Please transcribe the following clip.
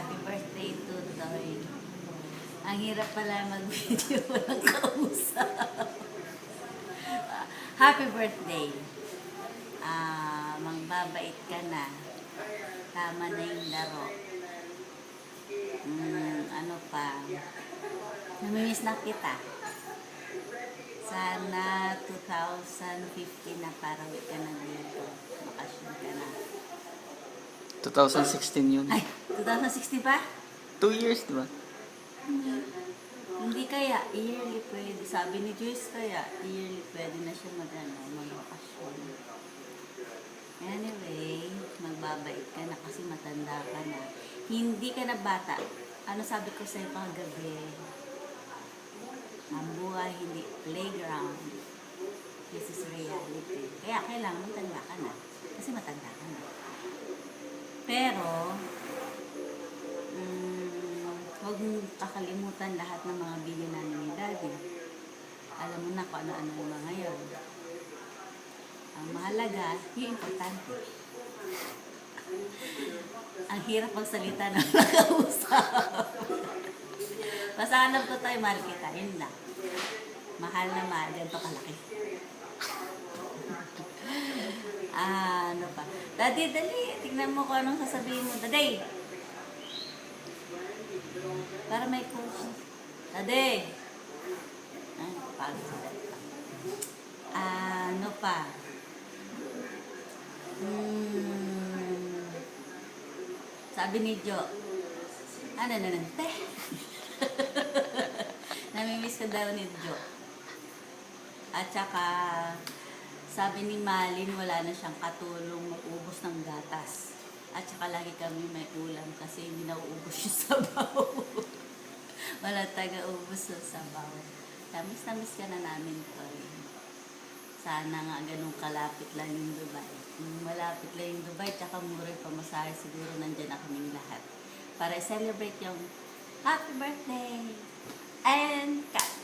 Happy birthday, Tutoy. Ang hirap pala mag-video walang kausap. Happy birthday. Magbabait ka na. Tama na yung laro. Ano pa? Namimiss na kita. Sana 2015 na parang ka na dito. Bakasyon ka na. 2016 yun. Ay, 2016 pa? 2 years, di ba? Hindi kaya, yearly pwede. Sabi ni Joyce kaya, yearly pwede na siya mag-bakasyon. Anyway, magbabait ka na kasi matanda ka na. Hindi ka na bata. Ano sabi ko sa'yo kagabi? Ang buhay hindi playground. This is reality. Kaya kailangan matanda ka na. Kasi matanda ka na. Pero, huwag mong kakalimutan lahat ng mga bili namin ni Daddy. Alam mo na kung ano-ano yung mga yun. Ang mahalaga, yung importante. Ang hirap magsalita ng nakausap. Basta alam ko tayo, mahal kita. Yun lang. Mahal na mahal. Ganito kalaki. Ano pa? Daddy, dali. Tignan mo kung anong sasabihin mo. Daddy! Para may coach. Daddy! Ay, pagod sa daddy. Ano pa? Sabi ni Jo, te? Namimiss ka daw ni Jo. At saka, sabi ni Malin, wala na siyang katulong mag-ubos ng gatas. At saka lagi kami may ulam kasi hindi nauubos yung sabaw. Wala taga-ubos yung sabaw. Tamis-tamis ka na namin to. Sana nga ganun kalapit lang yung Dubai. Malapit lang yung Dubai, tsaka mura yung pamasahe, siguro nandyan na kaming lahat. Para celebrate yung happy birthday and cut!